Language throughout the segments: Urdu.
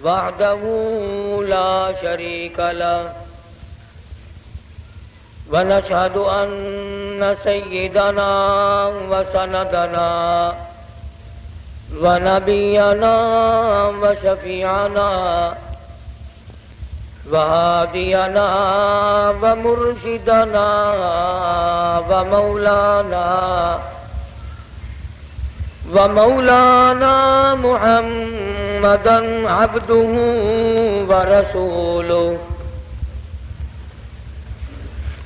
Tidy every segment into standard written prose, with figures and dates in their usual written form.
وحده لا شريك له ونشهد أن سيدنا وسندنا ونبينا وشفيعنا وهادينا ومرشدنا ومولانا محمدا عبده ورسوله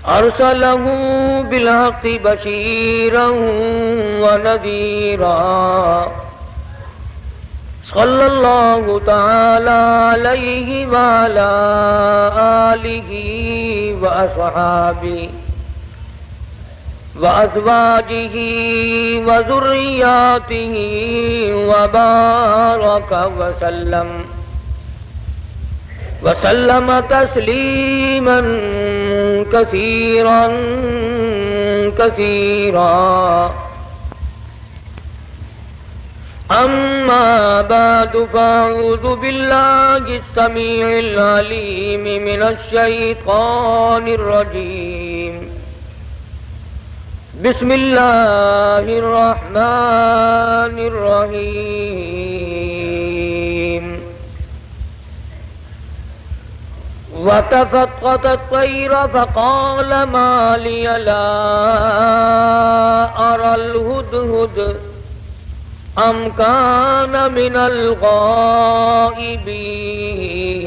أرسله بالحق بشيرا ونذيرا صلى الله تعالى عليه وعلى آله وأصحابه وأزواجه وذرياته وبارك وسلم تسليما كثيرا كثيرا. أما بعد فأعوذ بالله السميع العليم من الشيطان الرجيم. بسم الله الرحمن الرحيم. وتفقد الطير فقال ما لي لا أرى الهدهد أم كان من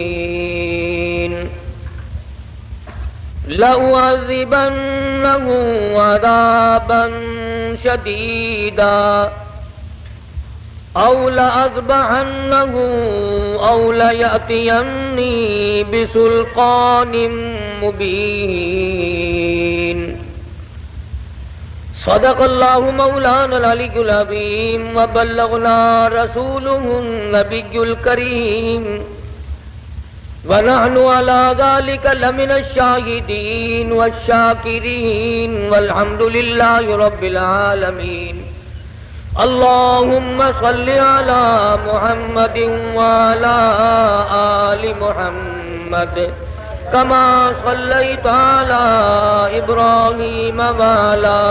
الغائبين لأعذبنه عذابا شديدا أو لأذبحنه أو ليأتيني بسلطان مبين. صدق الله مولانا العلي العظيم وبلغنا رسوله النبي الكريم ونحن على ذلك لمن الشاهدين والشاكرين والحمد لله رب العالمين. اللهم صل على محمد وعلى آل محمد كما صليت على إبراهيم وعلى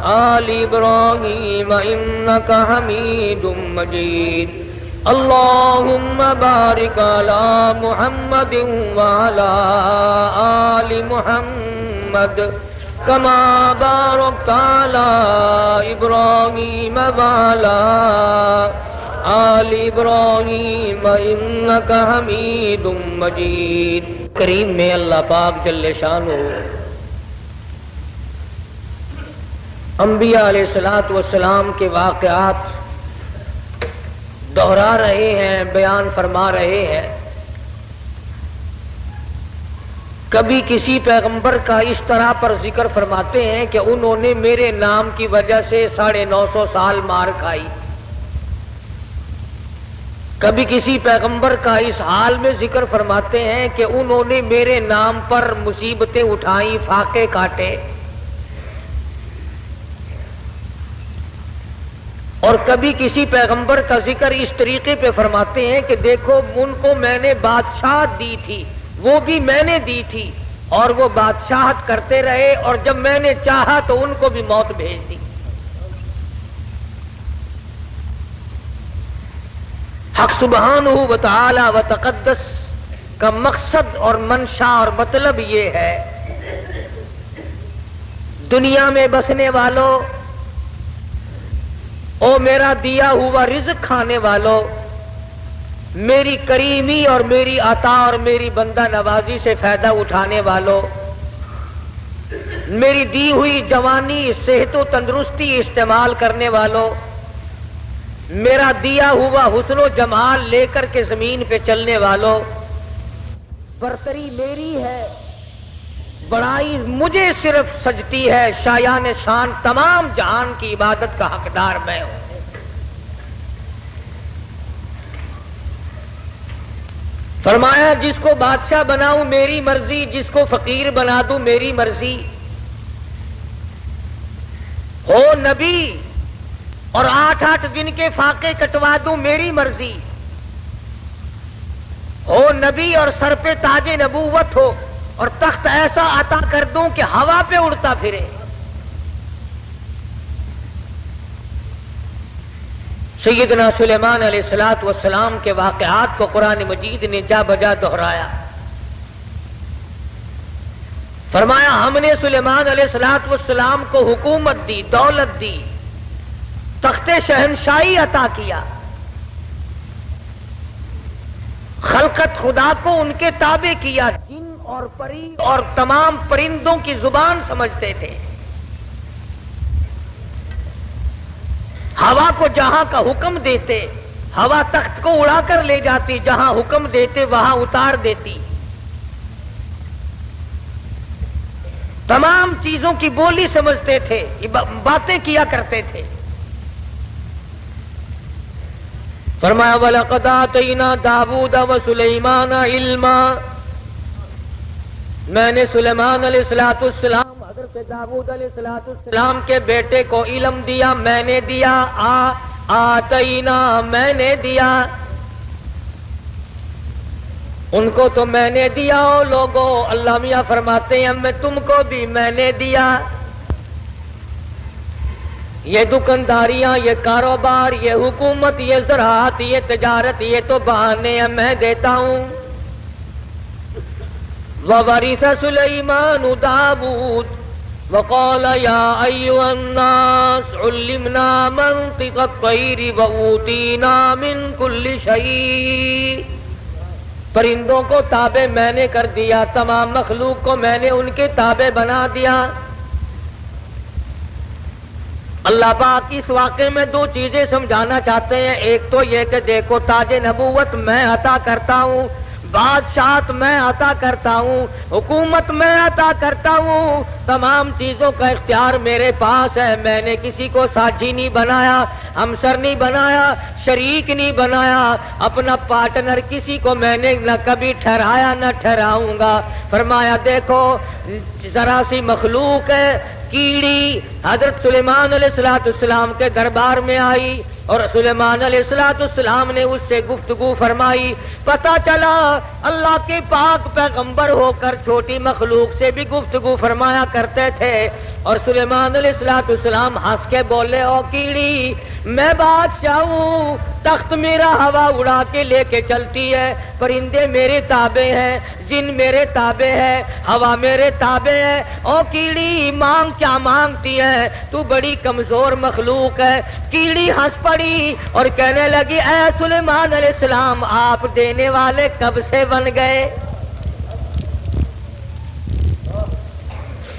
آل إبراهيم إنك حميد مجيد. اللهم بارك على محمد وعلى آل محمد كما باركت على إبراهيم وعلى آل إبراهيم إنك حميد مجيد. کریم میں اللہ پاک جل شانہ انبیاء علیہ الصلوۃ والسلام کے واقعات دہرا رہے ہیں، بیان فرما رہے ہیں. کبھی کسی پیغمبر کا اس طرح پر ذکر فرماتے ہیں کہ انہوں نے میرے نام کی وجہ سے 950 سال مار کھائی. کبھی کسی پیغمبر کا اس حال میں ذکر فرماتے ہیں کہ انہوں نے میرے نام پر مصیبتیں اٹھائیں، فاقے کاٹے. اور کبھی کسی پیغمبر کا ذکر اس طریقے پہ فرماتے ہیں کہ دیکھو ان کو میں نے بادشاہت دی تھی، وہ بھی میں نے دی تھی اور وہ بادشاہت کرتے رہے، اور جب میں نے چاہا تو ان کو بھی موت بھیج دی. حق سبحانہ و تعالی و تقدس کا مقصد اور منشا اور مطلب یہ ہے، دنیا میں بسنے والوں، او میرا دیا ہوا رزق کھانے والوں، میری کریمی اور میری عطا اور میری بندہ نوازی سے فائدہ اٹھانے والوں، میری دی ہوئی جوانی، صحت و تندرستی استعمال کرنے والوں، میرا دیا ہوا حسن و جمال لے کر کے زمین پہ چلنے والوں، برتری میری ہے، بڑائی مجھے صرف سجتی ہے، شایان شان تمام جہان کی عبادت کا حقدار میں ہوں. فرمایا جس کو بادشاہ بناؤں میری مرضی، جس کو فقیر بنا دوں میری مرضی، ہو نبی اور 8-8 دن کے فاقے کٹوا دوں میری مرضی، نبی اور سر پہ تاج نبوت ہو اور تخت ایسا عطا کر دوں کہ ہوا پہ اڑتا پھرے. سیدنا سلیمان علیہ الصلوۃ والسلام کے واقعات کو قرآن مجید نے جا بجا دہرایا. فرمایا ہم نے سلیمان علیہ الصلوۃ والسلام کو حکومت دی، دولت دی، تخت شہنشاہی عطا کیا. خلقت خدا کو ان کے تابع کیا. جن اور پری اور تمام پرندوں کی زبان سمجھتے تھے. ہوا کو جہاں کا حکم دیتے، ہوا تخت کو اڑا کر لے جاتی، جہاں حکم دیتے وہاں اتار دیتی. تمام چیزوں کی بولی سمجھتے تھے، باتیں کیا کرتے تھے. فرمایا وَلَقَدْ آتَيْنَا دَاوُودَ وَسُلَيْمَانَ عِلْمًا، میں نے سلیمان علیہ السلام حضرت داؤد علیہ السلام کے بیٹے کو علم دیا. میں نے دیا، آتینا میں نے دیا، ان کو تو میں نے دیا. لوگوں اللہ میاں فرماتے ہیں میں تم کو بھی میں نے دیا. یہ دکانداریاں، یہ کاروبار، یہ حکومت، یہ زراعت، یہ تجارت، یہ تو بہانے ہیں، میں دیتا ہوں. وَوَرِثَ سُلَيْمَانُ دَاوُودَ وَقَالَ يَا أَيُّهَا النَّاسُ عُلِّمْنَا مَنطِقَ الطَّيْرِ وَأُوتِينَا مِن كُلِّ شَيْءٍ. پرندوں کو تابع میں نے کر دیا، تمام مخلوق کو میں نے ان کے تابع بنا دیا. اللہ پاک اس واقعے میں دو چیزیں سمجھانا چاہتے ہیں. ایک تو یہ کہ دیکھو تاج نبوت میں عطا کرتا ہوں، بادشاہت میں عطا کرتا ہوں، حکومت میں عطا کرتا ہوں، تمام چیزوں کا اختیار میرے پاس ہے. میں نے کسی کو ساتھی نہیں بنایا، ہمسر نہیں بنایا، شریک نہیں بنایا، اپنا پارٹنر کسی کو میں نے نہ کبھی ٹھہرایا نہ ٹھہراؤں گا. فرمایا دیکھو ذرا سی مخلوق ہے، کیڑی حضرت سلیمان علیہ السلام کے دربار میں آئی اور سلیمان علیہ السلام نے اس سے گفتگو فرمائی. پتہ چلا اللہ کے پاک پیغمبر ہو کر چھوٹی مخلوق سے بھی گفتگو فرمایا کرتے تھے. اور سلیمان علیہ السلام ہنس کے بولے او کیڑی میں بادشاہ ہوں، تخت میرا ہوا اڑا کے لے کے چلتی ہے، پرندے میرے تابع ہیں، جن میرے تابع ہے، ہوا میرے تابع ہے. او کیڑی مانگ کیا مانگتی ہے، تو بڑی کمزور مخلوق ہے. کیڑی ہنس پڑی اور کہنے لگی اے سلیمان علیہ السلام آپ دینے والے کب سے بن گئے؟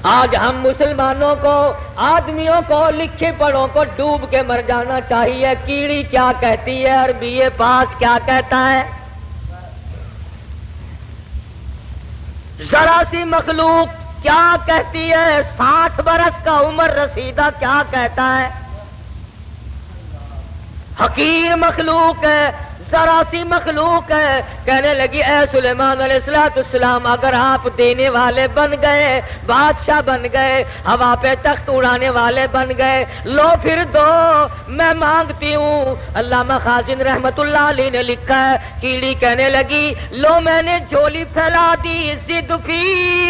آج ہم مسلمانوں کو، آدمیوں کو، لکھے پڑھوں کو ڈوب کے مر جانا چاہیے. کیڑی کیا کہتی ہے اور BA پاس کیا کہتا ہے؟ ذرا سی مخلوق کیا کہتی ہے؟ 60 برس کا عمر رسیدہ کیا کہتا ہے؟ حقیر مخلوق ہے، ذرا سی مخلوق ہے. کہنے لگی اے سلیمان علیہ السلام اگر آپ دینے والے بن گئے، بادشاہ بن گئے، ہوا پہ تخت اڑانے والے بن گئے، لو پھر دو میں مانگتی ہوں. علامہ خازن رحمت اللہ علیہ نے لکھا ہے کیڑی کہنے لگی لو میں نے جھولی پھیلا دی، زد فی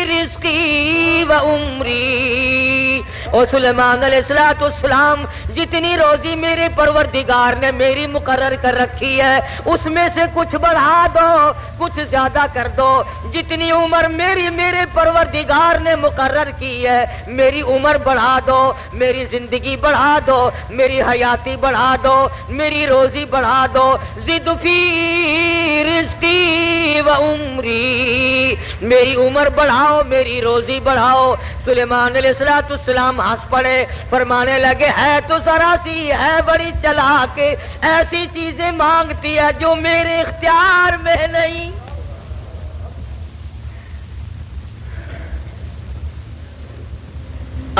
رزقی و عمری. او سلیمان علیہ السلام جتنی روزی میرے پروردگار نے میری مقرر کر رکھی ہے اس میں سے کچھ بڑھا دو، کچھ زیادہ کر دو. جتنی عمر میرے پروردگار نے مقرر کی ہے میری عمر بڑھا دو، میری زندگی بڑھا دو، میری حیاتی بڑھا دو، میری روزی بڑھا دو. زد فی رزقی و عمری، میری عمر بڑھاؤ، میری روزی بڑھاؤ. سلیمان علیہ السلام ہنس پڑے، فرمانے لگے ہے تو ذرا سی ہے بڑی چلاک، ایسی چیزیں مانگتی ہے جو میرے اختیار میں نہیں.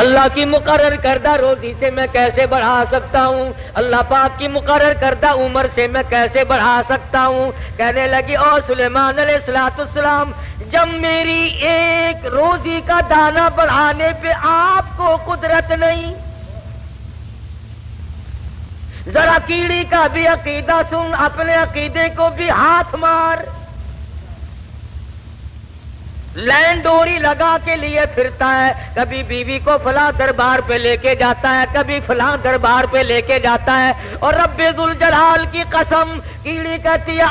اللہ کی مقرر کردہ روزی سے میں کیسے بڑھا سکتا ہوں؟ اللہ پاک کی مقرر کردہ عمر سے میں کیسے بڑھا سکتا ہوں؟ کہنے لگی او سلیمان علیہ السلام جب میری ایک روزی کا دانہ بڑھانے پہ آپ کو قدرت نہیں، ذرا کیڑی کا بھی عقیدہ سن، اپنے عقیدے کو بھی ہاتھ مار. لین ڈوری لگا کے لیے پھرتا ہے، کبھی بیوی کو فلاں دربار پہ لے کے جاتا ہے، کبھی فلاں دربار پہ لے کے جاتا ہے، اور رب ذوالجلال کی قسم کیڑی کہتی ہے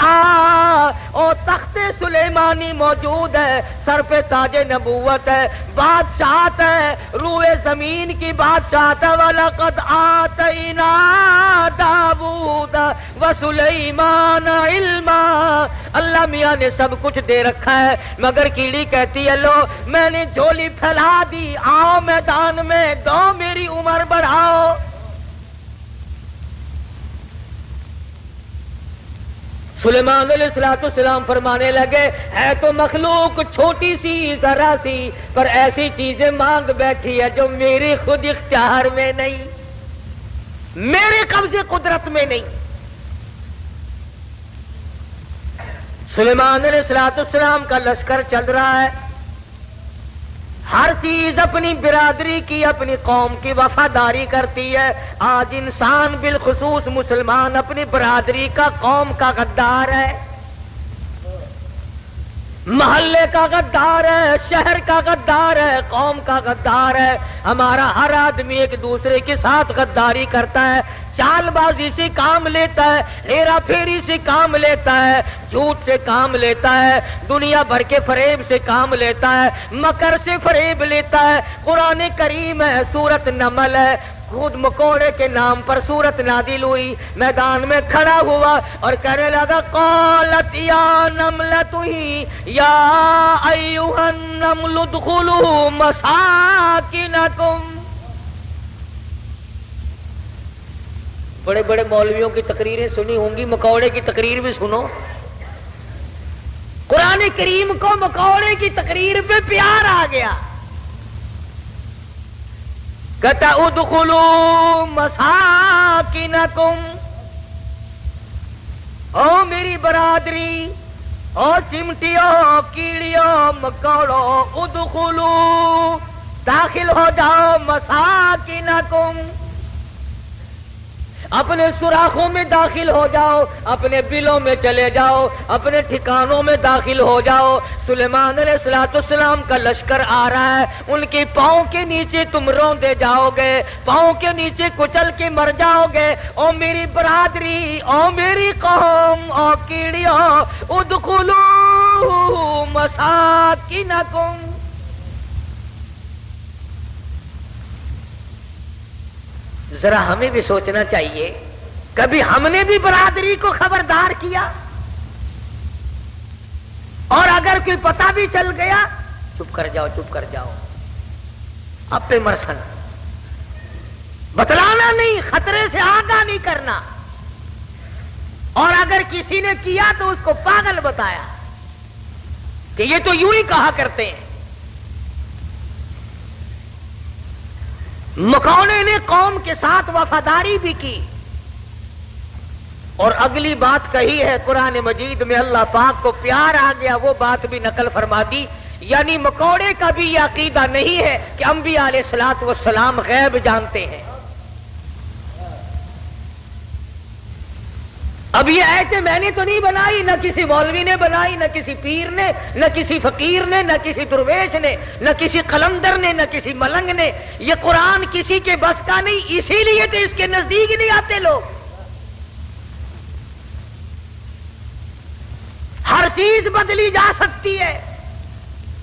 او تخت سلیمانی موجود ہے، سر پہ تاج نبوت ہے، بادشاہت ہے، روئے زمین کی بادشاہت ہے، وَلَقَدْ آتَيْنَا دَاوُودَ وَسُلَيْمَانَ عِلْمًا، اللہ میاں نے سب کچھ دے رکھا ہے، مگر کیڑی کہتی ہے لو میں نے جھولی پھیلا دی، آؤ میدان میں، دو میری عمر بڑھاؤ۔ سلیمان علیہ السلام فرمانے لگے ہے تو مخلوق چھوٹی سی ذرا سی، پر ایسی چیزیں مانگ بیٹھی ہے جو میرے خود اختیار میں نہیں، میرے قبضے قدرت میں نہیں۔ سلیمان علیہ السلام کا لشکر چل رہا ہے، ہر چیز اپنی برادری کی، اپنی قوم کی وفاداری کرتی ہے۔ آج انسان بالخصوص مسلمان اپنی برادری کا، قوم کا غدار ہے، محلے کا غدار ہے، شہر کا غدار ہے، قوم کا غدار ہے۔ ہمارا ہر آدمی ایک دوسرے کے ساتھ غداری کرتا ہے، چال بازی سے کام لیتا ہے، ہیرا پھیری سے کام لیتا ہے، جھوٹ سے کام لیتا ہے، دنیا بھر کے فریب سے کام لیتا ہے، مکر سے فریب لیتا ہے۔ قرآن کریم ہے، سورت نمل ہے، خود مکوڑے کے نام پر سورت نازل ہوئی، میدان میں کھڑا ہوا اور کہنے لگا قالت یا نملۃ یا ایھا النمل ادخلوا مساکنکم۔ بڑے بڑے مولویوں کی تقریریں سنی ہوں گی، مکوڑے کی تقریر بھی سنو۔ قرآن کریم کو مکوڑے کی تقریر پہ پیار آ گیا، کہتا ادخلوا مساکنکم، او میری برادری، او چمٹیوں، کیڑیوں، مکوڑوں، ادخلوا، داخل ہو جاؤ، مساکنکم، اپنے سوراخوں میں داخل ہو جاؤ، اپنے بلوں میں چلے جاؤ، اپنے ٹھکانوں میں داخل ہو جاؤ۔ سلیمان علیہ السلام کا لشکر آ رہا ہے، ان کے پاؤں کے نیچے تم روندے جاؤ گے، پاؤں کے نیچے کچل کے مر جاؤ گے۔ او میری برادری، او میری قوم، او کیڑیوں، ادخلوا مساکنکم۔ ذرا ہمیں بھی سوچنا چاہیے، کبھی ہم نے بھی برادری کو خبردار کیا؟ اور اگر کوئی پتہ بھی چل گیا، چپ کر جاؤ، چپ کر جاؤ، اب پہ مرسن، بتلانا نہیں، خطرے سے آگاہ نہیں کرنا۔ اور اگر کسی نے کیا تو اس کو پاگل بتایا کہ یہ تو یوں ہی کہا کرتے ہیں۔ مکوڑے نے قوم کے ساتھ وفاداری بھی کی، اور اگلی بات کہی ہے قرآن مجید میں، اللہ پاک کو پیار آ گیا، وہ بات بھی نقل فرما دی۔ یعنی مکوڑے کا بھی یہ عقیدہ نہیں ہے کہ انبیاء علیہ الصلوۃ والسلام غیب جانتے ہیں۔ اب یہ ایسے میں نے تو نہیں بنائی، نہ کسی مولوی نے بنائی، نہ کسی پیر نے، نہ کسی فقیر نے، نہ کسی درویش نے، نہ کسی قلندر نے، نہ کسی ملنگ نے۔ یہ قرآن کسی کے بس کا نہیں، اسی لیے تو اس کے نزدیک نہیں آتے لوگ۔ ہر چیز بدلی جا سکتی ہے،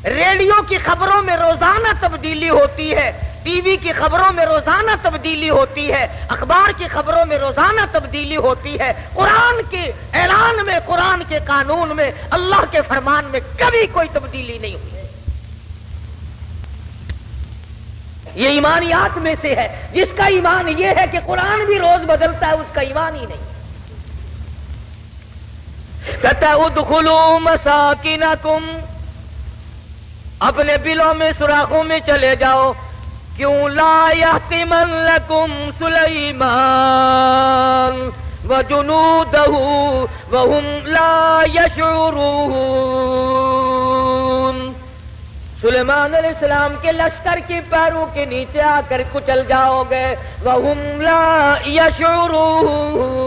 ریڈیو کی خبروں میں روزانہ تبدیلی ہوتی ہے، ٹی وی کی خبروں میں روزانہ تبدیلی ہوتی ہے، اخبار کی خبروں میں روزانہ تبدیلی ہوتی ہے۔ قرآن کے اعلان میں، قرآن کے قانون میں، اللہ کے فرمان میں کبھی کوئی تبدیلی نہیں ہوئی۔ یہ ایمانیات میں سے ہے، جس کا ایمان یہ ہے کہ قرآن بھی روز بدلتا ہے، اس کا ایمان ہی نہیں۔ کہتا ہے ادخلوا مساکنکم، اپنے بلوں میں، سوراخوں میں چلے جاؤ۔ کیوں لا یحتمنکم سلیمان وجنودہ وہم لا یشعرون۔ سلیمان علیہ السلام کے لشکر کے پیروں کے نیچے آ کر کچل جاؤ گے، وہم لا یشعرون،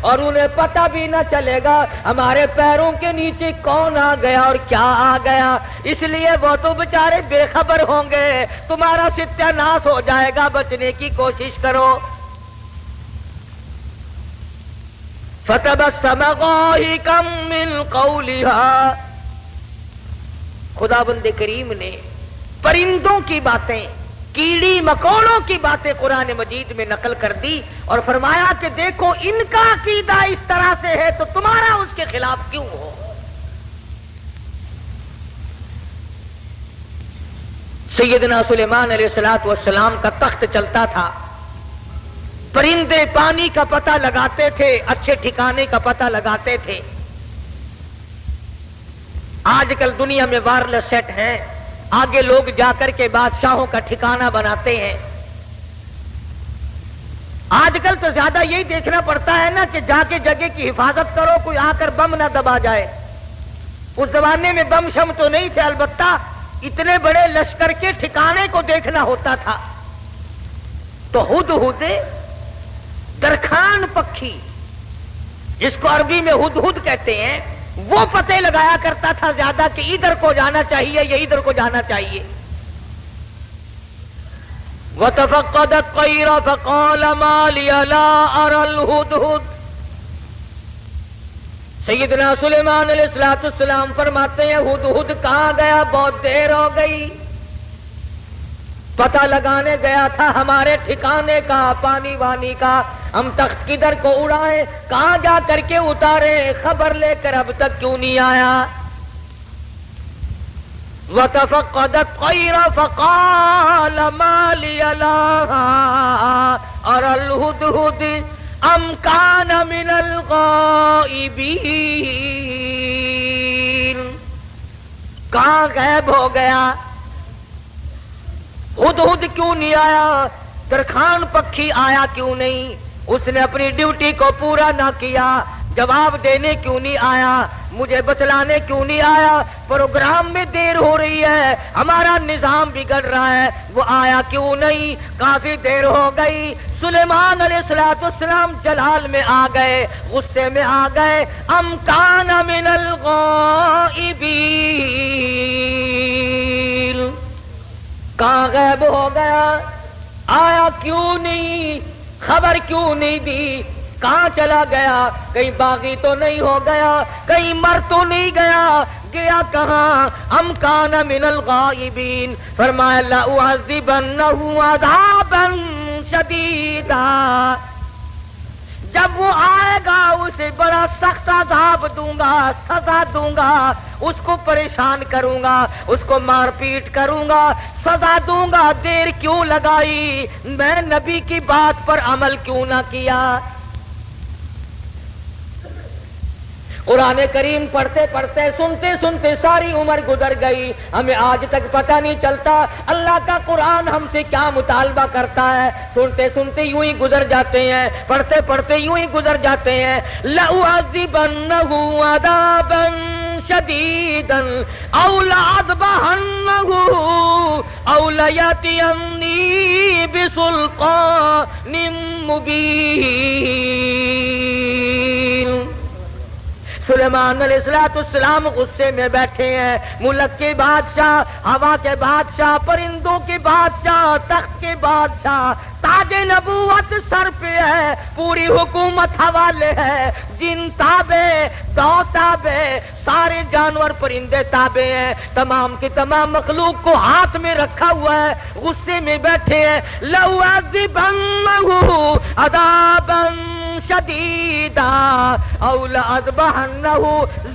اور انہیں پتہ بھی نہ چلے گا ہمارے پیروں کے نیچے کون آ گیا اور کیا آ گیا، اس لیے وہ تو بیچارے بے خبر ہوں گے، تمہارا ستیہ ناش ہو جائے گا، بچنے کی کوشش کرو۔ فَتَبَسَّمَ ضَاحِكًا مِّن قَوْلِهَا، خداوند کریم نے پرندوں کی باتیں، کیڑی مکوڑوں کی باتیں قرآن مجید میں نقل کر دی اور فرمایا کہ دیکھو ان کا عقیدہ اس طرح سے ہے تو تمہارا اس کے خلاف کیوں ہو۔ سیدنا سلیمان علیہ السلام کا تخت چلتا تھا، پرندے پانی کا پتہ لگاتے تھے، اچھے ٹھکانے کا پتہ لگاتے تھے۔ آج کل دنیا میں وائرلیس سیٹ ہیں، آگے لوگ جا کر کے بادشاہوں کا ٹھکانہ بناتے ہیں۔ آج کل تو زیادہ یہی دیکھنا پڑتا ہے نا کہ جا کے جگہ کی حفاظت کرو، کوئی آ کر بم نہ دبا جائے۔ اس زمانے میں بم شم تو نہیں تھے، البتہ اتنے بڑے لشکر کے ٹھکانے کو دیکھنا ہوتا تھا۔ تو ہدہد درخان پکھی، جس کو عربی میں ہدہد کہتے ہیں، وہ پتے لگایا کرتا تھا زیادہ کہ ادھر کو جانا چاہیے یا ادھر کو جانا چاہیے۔ وَتَفَقَّدَ الطَّيْرَ فَقَالَ مَا لِيَ لَا أَرَى الْهُدْهُدْ، سیدنا سلیمان علیہ السلام فرماتے ہیں ہدہد کہاں گیا، بہت دیر ہو گئی، پتہ لگانے گیا تھا ہمارے ٹھکانے کا، پانی وانی کا، ہم تخت کدھر کو اڑائیں، کہاں جا کر کے اتارے، خبر لے کر اب تک کیوں نہیں آیا۔ وَتَفَقَّدَ الطَّيْرَ فَقَالَ مَا لِيَ لَا أَرَى الْهُدْهُدْ أَمْ كَانَ مِنَ الْغَائِبِينَ، کہاں غائب ہو گیا، ہدہد کیوں نہیں آیا، درخان پکھی آیا کیوں نہیں، اس نے اپنی ڈیوٹی کو پورا نہ کیا، جواب دینے کیوں نہیں آیا، مجھے بتلانے کیوں نہیں آیا، پروگرام میں دیر ہو رہی ہے، ہمارا نظام بگڑ رہا ہے، وہ آیا کیوں نہیں، کافی دیر ہو گئی۔ سلیمان علیہ السلام جلال میں آ گئے، غصے میں آ گئے، ام کان من الغائبین، کہاں غائب ہو گیا، آیا کیوں نہیں، خبر کیوں نہیں دی، کہاں چلا گیا، کہیں باغی تو نہیں ہو گیا، کہیں مر تو نہیں گیا، گیا کہاں، ام کان من الغائبین، فرمایا لأعذبنہ عذابا شدیدا، جب وہ آئے گا اسے بڑا سخت عذاب دوں گا، سزا دوں گا، اس کو پریشان کروں گا، اس کو مار پیٹ کروں گا، سزا دوں گا، دیر کیوں لگائی، میں نبی کی بات پر عمل کیوں نہ کیا۔ قرآن کریم پڑھتے پڑھتے سنتے سنتے ساری عمر گزر گئی، ہمیں آج تک پتہ نہیں چلتا اللہ کا قرآن ہم سے کیا مطالبہ کرتا ہے، سنتے سنتے یوں ہی گزر جاتے ہیں، پڑھتے پڑھتے یوں ہی گزر جاتے ہیں۔ لَأُعَذِّبَنَّهُ عَذَابًا شَدِيدًا أَوْ لَأَذْبَحَنَّهُ أَوْ لَيَأْتِيَنِّي بِسُلْطَانٍ مُبِينٍ۔ سلیمان علیہ السلام غصے میں بیٹھے ہیں، ملک کے بادشاہ، ہوا کے بادشاہ، پرندوں کے بادشاہ، تخت کے بادشاہ، تاج نبوت سر پہ ہے، پوری حکومت حوالے ہے، جن تابع، دو تابع، سارے جانور پرندے تابع ہیں، تمام کی تمام مخلوق کو ہاتھ میں رکھا ہوا ہے، غصے میں بیٹھے ہیں۔ لَأُعَذِّبَنَّهُ عَذَابًا شدیدا او لأذبحنہ،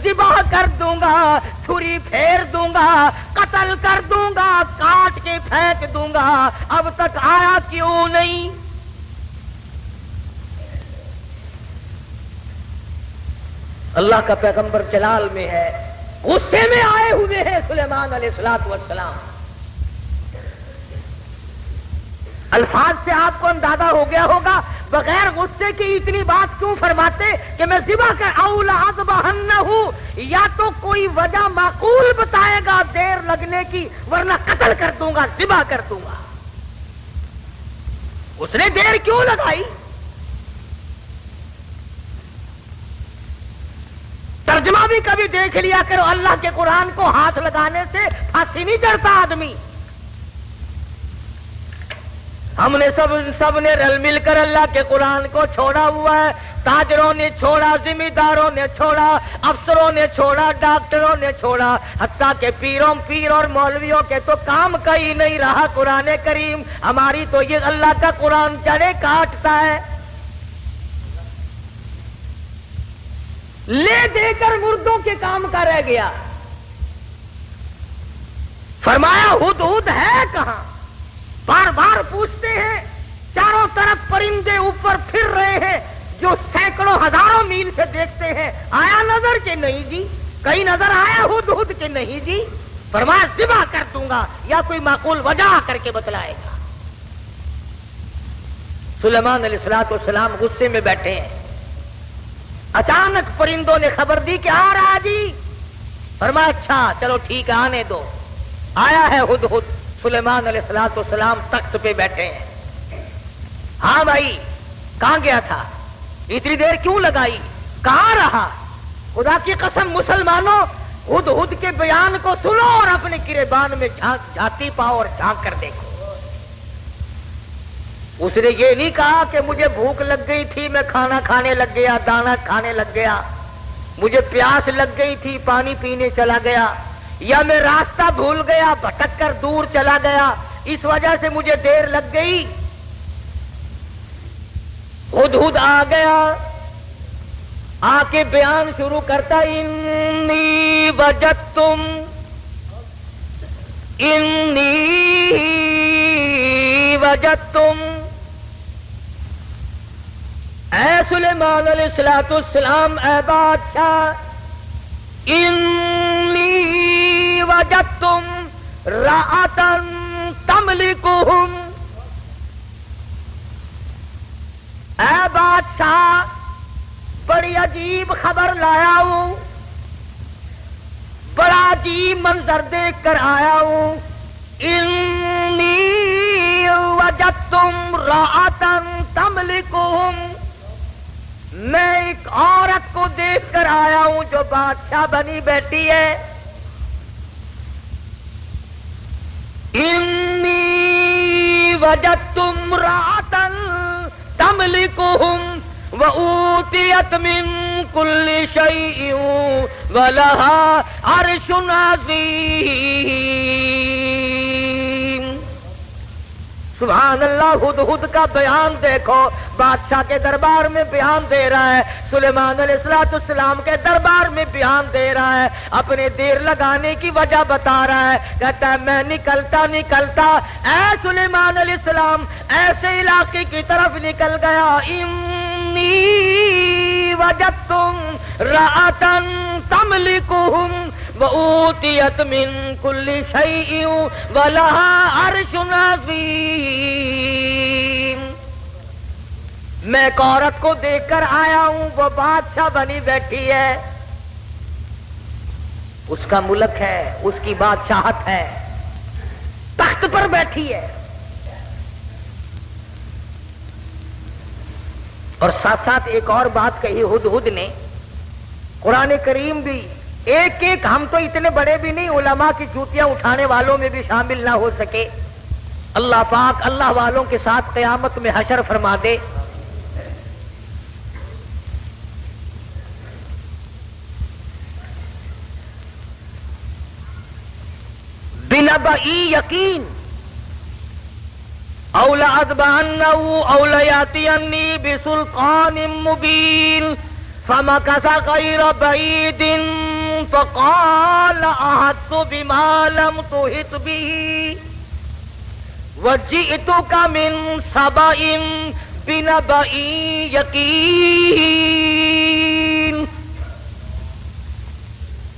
ذبح کر دوں گا، چھری پھیر دوں گا، قتل کر دوں گا، کاٹ کے پھینک دوں گا، اب تک آیا کیوں نہیں۔ اللہ کا پیغمبر جلال میں ہے، غصے میں آئے ہوئے ہیں سلیمان علیہ السلام۔ الفاظ سے آپ کو اندازہ ہو گیا ہوگا بغیر غصے کی اتنی بات کیوں فرماتے کہ میں ذبح کر او لأذبحنہ، یا تو کوئی وجہ معقول بتائے گا دیر لگنے کی، ورنہ قتل کر دوں گا، ذبح کر دوں گا۔ اس نے دیر کیوں لگائی؟ ترجمہ بھی کبھی دیکھ لیا کرو، اللہ کے قرآن کو ہاتھ لگانے سے پھانسی نہیں چڑھتا آدمی۔ ہم نے سب نے رل مل کر اللہ کے قرآن کو چھوڑا ہوا ہے۔ تاجروں نے چھوڑا، ذمہ داروں نے چھوڑا، افسروں نے چھوڑا، ڈاکٹروں نے چھوڑا، حتیٰ کہ پیر اور مولویوں کے تو کام کا ہی نہیں رہا قرآن کریم۔ ہماری تو یہ اللہ کا قرآن چڑھے کاٹتا ہے، لے دے کر مردوں کے کام کا رہ گیا۔ فرمایا ہدہد ہے کہاں؟ بار بار پوچھتے ہیں، چاروں طرف پرندے اوپر پھر رہے ہیں جو سینکڑوں ہزاروں میل سے دیکھتے ہیں، آیا نظر کہ نہیں جی؟ کہیں نظر آیا ہدہد کہ نہیں جی؟ فرمایا ذبح کر دوں گا یا کوئی معقول وجہ کر کے بتلائے گا۔ سلیمان علیہ السلام غصے میں بیٹھے ہیں، اچانک پرندوں نے خبر دی کہ آ رہا جی۔ فرمایا اچھا چلو ٹھیک ہے آنے دو۔ آیا ہے ہدہد، سلیمان علیہ السلام تخت پہ بیٹھے ہیں۔ ہاں بھائی کہاں گیا تھا؟ اتنی دیر کیوں لگائی؟ کہاں رہا؟ خدا کی قسم مسلمانوں، ہدہد کے بیان کو سنو اور اپنے گریبان میں جھانتی پاؤ اور جھانک کر دیکھو۔ اس نے یہ نہیں کہا کہ مجھے بھوک لگ گئی تھی میں کھانا کھانے لگ گیا، دانا کھانے لگ گیا، مجھے پیاس لگ گئی تھی پانی پینے چلا گیا، یا میں راستہ بھول گیا بھٹک کر دور چلا گیا اس وجہ سے مجھے دیر لگ گئی۔ ہدہد آ گیا، آ کے بیان شروع کرتا، انی وجدتم اے سلیمان علیہ السلام، اے بادشاہ، انی وجدتم رأتن تملکہم، اے بادشاہ بڑی عجیب خبر لایا ہوں، بڑا عجیب منظر دیکھ کر آیا ہوں۔ انی وجدتم رأتن تملکہم، میں ایک عورت کو دیکھ کر آیا ہوں جو بادشاہ بنی بیٹھی ہے۔ انی وجدتم امرأة تملکہم وأوتیت من کل شیء ولہا عرش عظیم۔ سبحان اللہ، ہدہد کا بیان دیکھو، بادشاہ کے دربار میں بیان دے رہا ہے، سلیمان علیہ السلام کے دربار میں بیان دے رہا ہے، اپنے دیر لگانے کی وجہ بتا رہا ہے، کہتا ہے میں نکلتا اے سلیمان علیہ السلام ایسے علاقے کی طرف نکل گیا، انی وجدتم رأتن تملکہم وَأُوتِيَتْ مِن كُلِّ شَيْءٍ وَلَهَا عَرْشٌ عَظِيمٌ۔ میں ایک عورت کو دیکھ کر آیا ہوں، وہ بادشاہ بنی بیٹھی ہے، اس کا ملک ہے، اس کی بادشاہت ہے، تخت پر بیٹھی ہے، اور ساتھ ساتھ ایک اور بات کہی ہدہد نے، قرآن کریم بھی ایک ایک، ہم تو اتنے بڑے بھی نہیں، علماء کی جوتیاں اٹھانے والوں میں بھی شامل نہ ہو سکے، اللہ پاک اللہ والوں کے ساتھ قیامت میں حشر فرما دے۔ بنبئی یقین، او لأذبحنہ او لیأتینی بسلطان مبین، فمکث غیر بعید فقال احطت بما لم تحط به وجئتک من سبأ بنبأ یقین۔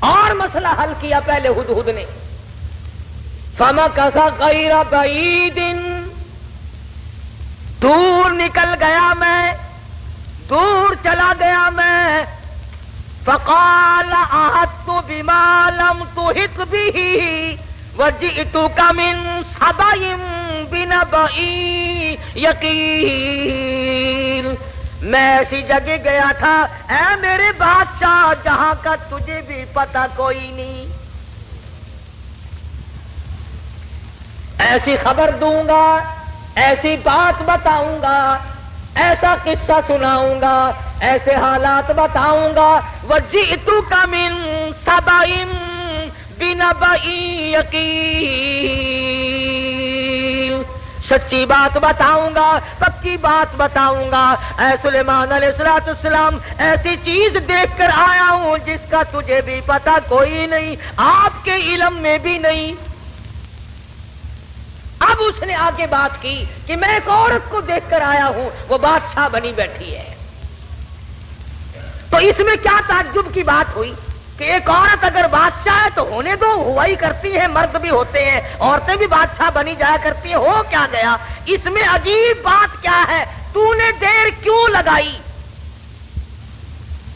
اور مسئلہ حل کیا پہلے ہدہد نے، فمکث غیر بعید، دور نکل گیا میں، دور چلا گیا میں، فقال احطت بما لم تحط به وجئتک من سبأ بنبأ یقین۔ میں ایسی جگہ گیا تھا اے میرے بادشاہ جہاں کا تجھے بھی پتہ کوئی نہیں، ایسی خبر دوں گا، ایسی بات بتاؤں گا، ایسا قصہ سناؤں گا، ایسے حالات بتاؤں گا۔ وَجِئْتُكَ مِن سَبَإٍ بِنَبَإٍ یَقِینٍ، سچی بات بتاؤں گا، پکی بات بتاؤں گا۔ اے سلیمان علیہ السلام ایسی چیز دیکھ کر آیا ہوں جس کا تجھے بھی پتہ کوئی نہیں، آپ کے علم میں بھی نہیں۔ اب اس نے آگے بات کی کہ میں ایک عورت کو دیکھ کر آیا ہوں، وہ بادشاہ بنی بیٹھی ہے۔ تو اس میں کیا تعجب کی بات ہوئی کہ ایک عورت اگر بادشاہ ہے تو ہونے دو، ہوا ہی کرتی ہے، مرد بھی ہوتے ہیں، عورتیں بھی بادشاہ بنی جایا کرتی ہیں، ہو کیا گیا؟ اس میں عجیب بات کیا ہے؟ تو نے دیر کیوں لگائی؟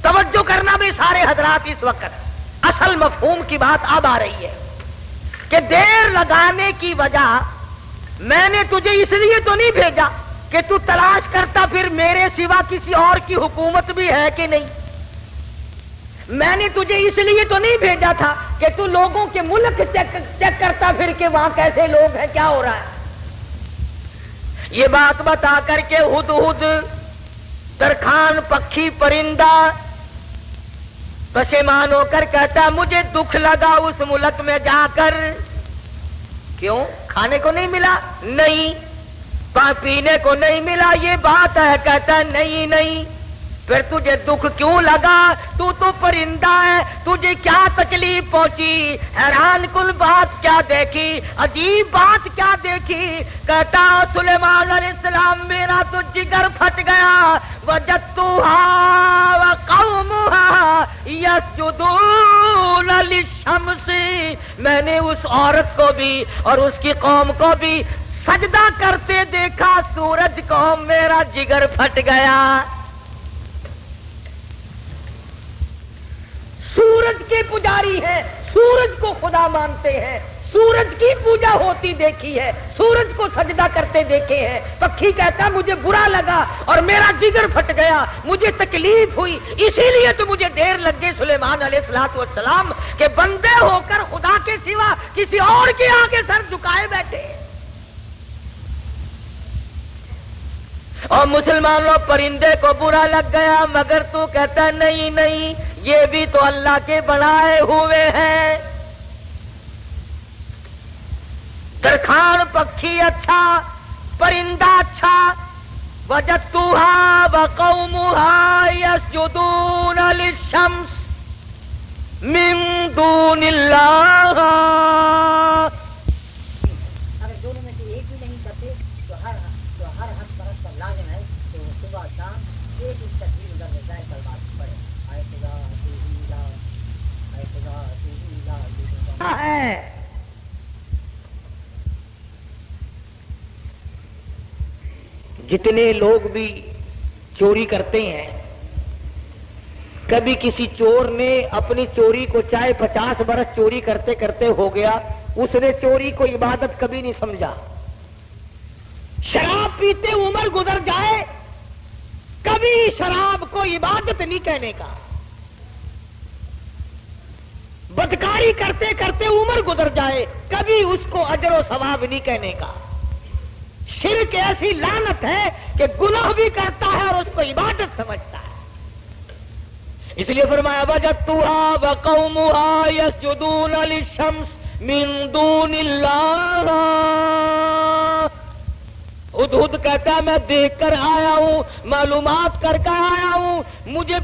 توجہ کرنا بھی سارے حضرات، اس وقت اصل مفہوم کی بات اب آ رہی ہے کہ دیر لگانے کی وجہ میں نے تجھے اس لیے تو نہیں بھیجا کہ تو تلاش کرتا پھر میرے سوا کسی اور کی حکومت بھی ہے کہ نہیں۔ میں نے تجھے اس لیے تو نہیں بھیجا تھا کہ تو لوگوں کے ملک چیک کرتا پھر کہ وہاں کیسے لوگ ہیں، کیا ہو رہا ہے۔ یہ بات بتا کر کے ہدہد درخان پکھی پرندہ پشیمان ہو کر کہتا مجھے دکھ لگا اس ملک میں جا کر۔ کیوں؟ کھانے کو نہیں ملا؟ نہیں۔ پینے کو نہیں ملا؟ یہ بات ہے۔ کہتا نہیں نہیں۔ پھر تجھے دکھ کیوں لگا؟ تو پرندہ ہے، تجھے کیا تکلیف پہنچی؟ حیران کل بات کیا دیکھی؟ عجیب بات کیا دیکھی؟ کہتا سلیمان علیہ السلام میرا تو جگر پھٹ گیا۔ وجدتها وقومها يسجدون للشمس، میں نے اس عورت کو بھی اور اس کی قوم کو بھی سجدہ کرتے دیکھا سورج کو، میرا جگر پھٹ گیا۔ سورج کے پجاری ہیں، سورج کو خدا مانتے ہیں، سورج کی پوجا ہوتی دیکھی ہے، سورج کو سجدہ کرتے دیکھے ہیں۔ پکھی کہتا مجھے برا لگا اور میرا جگر پھٹ گیا، مجھے تکلیف ہوئی، اسی لیے تو مجھے دیر لگ گئی سلیمان علیہ السلام کہ بندے ہو کر خدا کے سوا کسی اور کے آگے سر جھکائے بیٹھے۔ اور مسلمانوں پرندے کو برا لگ گیا، مگر تو کہتا نہیں نہیں، یہ بھی تو اللہ کے بنائے ہوئے ہیں۔ درخان پکھی اچھا، پرندہ اچھا۔ وجدتها وقومها يسجدون للشمس من دون اللہ۔ اگر دونوں میں سے ایک بھی نہیں کرتے تو ہر حق پرست پر لازم ہے کہ وہ صبح شام ایک ہی تکبیر ضرب ظاہر کلمات پڑھے، اے خدا تو ہی لا، اے خدا تو ہی لا ہے۔ جتنے لوگ بھی چوری کرتے ہیں، کبھی کسی چور نے اپنی چوری کو چاہے 50 برس چوری کرتے کرتے ہو گیا، اس نے چوری کو عبادت کبھی نہیں سمجھا۔ شراب پیتے عمر گزر جائے، کبھی شراب کو عبادت نہیں کہنے کا۔ بدکاری کرتے کرتے عمر گزر جائے، کبھی اس کو اجر و ثواب نہیں کہنے کا۔ شرک ایسی لعنت ہے کہ گناہ بھی کرتا ہے اور اس کو عبادت سمجھتا ہے۔ اس لیے فرمایا وجدتها وقومها يسجدون للشمس من دون اللہ۔ ہدہد کہتا ہے میں دیکھ کر آیا ہوں، معلومات کر کے آیا ہوں،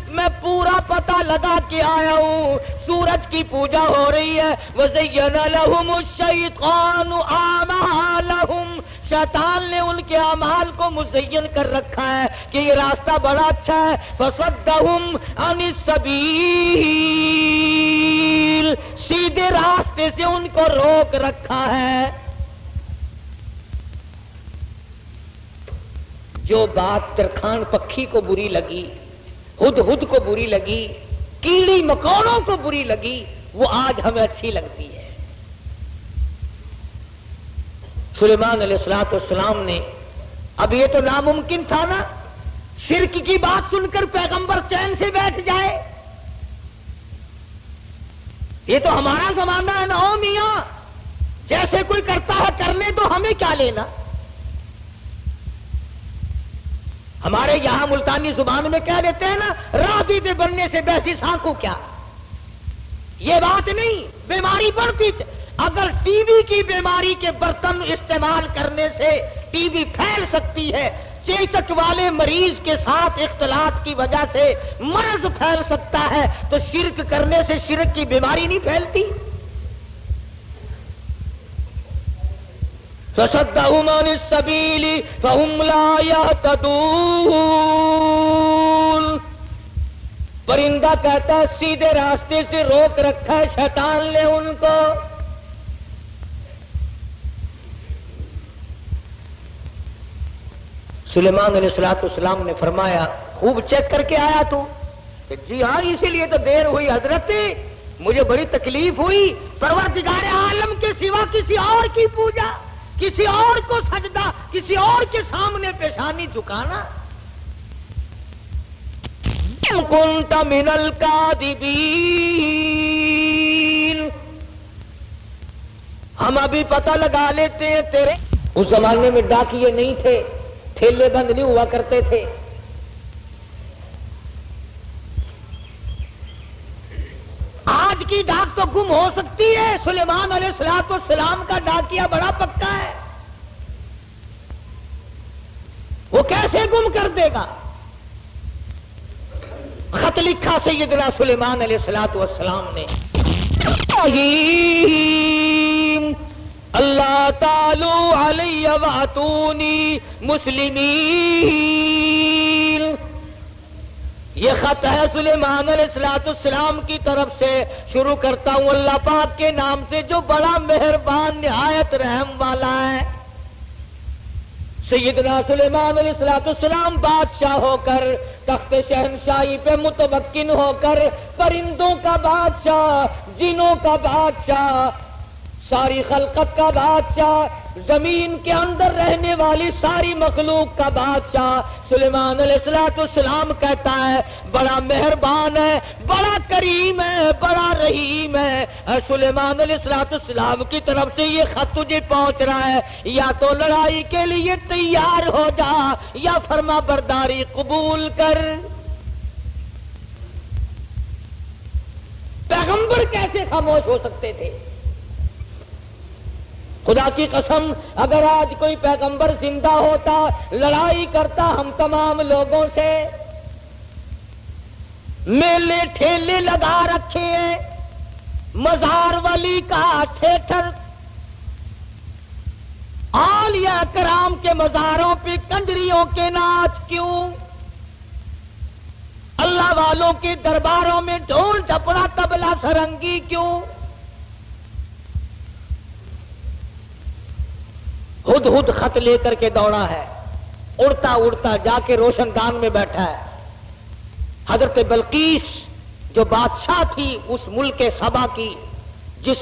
میں پورا پتہ لگا کے آیا ہوں، سورج کی پوجا ہو رہی ہے۔ وَزَيَّنَ لَهُمُ الشَّيْطَانُ أَعْمَالَهُمْ، شیطان نے ان کے اعمال کو مزین کر رکھا ہے کہ یہ راستہ بڑا اچھا ہے۔ فَصَدَّهُمْ عَنِ السَّبِيلِ، سیدھے راستے سے ان کو روک رکھا ہے۔ جو بات درخان پکھی کو بری لگی، ہدہد کو بری لگی، کیڑی مکوڑوں کو بری لگی، وہ آج ہمیں اچھی لگتی ہے۔ سلیمان علیہ السلام نے، اب یہ تو ناممکن تھا نا، شرک کی بات سن کر پیغمبر چین سے بیٹھ جائے؟ یہ تو ہمارا زمانہ ہے نا او میاں، جیسے کوئی کرتا ہے کرنے تو ہمیں کیا لینا؟ ہمارے یہاں ملتانی زبان میں کہہ دیتے ہیں نا، راضی دے بننے سے بیسی سانکھوں کیا؟ یہ بات نہیں، بیماری بڑھتی۔ اگر ٹی وی کی بیماری کے برتن استعمال کرنے سے ٹی وی پھیل سکتی ہے، چیچک والے مریض کے ساتھ اختلاط کی وجہ سے مرض پھیل سکتا ہے، تو شرک کرنے سے شرک کی بیماری نہیں پھیلتی؟ فَصَدَّهُمْ عَنِ السَّبِيلِ فَهُمْ لَا يَهْتَدُونَ۔ پرندہ کہتا ہے سیدھے راستے سے روک رکھا ہے شیطان نے ان کو۔ سلیمان علیہ السلام نے فرمایا، خوب چیک کر کے آیا تو؟ کہ جی ہاں، اسی لیے تو دیر ہوئی حضرت، مجھے بڑی تکلیف ہوئی، پروردگار عالم کے سوا کسی اور کی پوجا، کسی اور کو سجدہ، کسی اور کے سامنے پیشانی جھکانا۔ كنت من الكاذبین، ہم ابھی پتہ لگا لیتے ہیں تیرے۔ اس زمانے میں ڈاکیے نہیں تھے، ٹھیلے بند نہیں ہوا کرتے تھے۔ آج کی ڈاک تو گم ہو سکتی ہے، سلیمان علیہ السلام کا ڈاکیا بڑا پکا ہے، وہ کیسے گم کر دے گا؟ خط لکھا سیدنا سلیمان علیہ السلام نے، اللہ تعالی علی واتونی مسلمین۔ یہ خط ہے سلیمان علیہ السلام کی طرف سے، شروع کرتا ہوں اللہ پاک کے نام سے جو بڑا مہربان نہایت رحم والا ہے۔ سیدنا سلیمان علیہ السلام بادشاہ ہو کر، تخت شہنشاہی پہ متمکن ہو کر، پرندوں کا بادشاہ، جنوں کا بادشاہ، ساری خلقت کا بادشاہ، زمین کے اندر رہنے والی ساری مخلوق کا بادشاہ سلیمان علیہ السلام کہتا ہے بڑا مہربان ہے، بڑا کریم ہے، بڑا رحیم ہے۔ سلیمان علیہ السلام کی طرف سے یہ خط تجھے پہنچ رہا ہے، یا تو لڑائی کے لیے تیار ہو جا یا فرما برداری قبول کر۔ پیغمبر کیسے خاموش ہو سکتے تھے؟ خدا کی قسم اگر آج کوئی پیغمبر زندہ ہوتا، لڑائی کرتا ہم تمام لوگوں سے، میلے ٹھیلے لگا رکھے ہیں، مزار ولی کا ٹھیٹر، اولیاء کرام کے مزاروں پہ کنجریوں کے ناچ کیوں؟ اللہ والوں کے درباروں میں ڈھول ڈپڑا تبلا سرنگی کیوں؟ ہد ہد خط لے کر کے دوڑا ہے، اڑتا اڑتا جا کے روشن دان میں بیٹھا ہے۔ حضرت بلقیس جو بادشاہ تھی اس ملک سبا کی، جس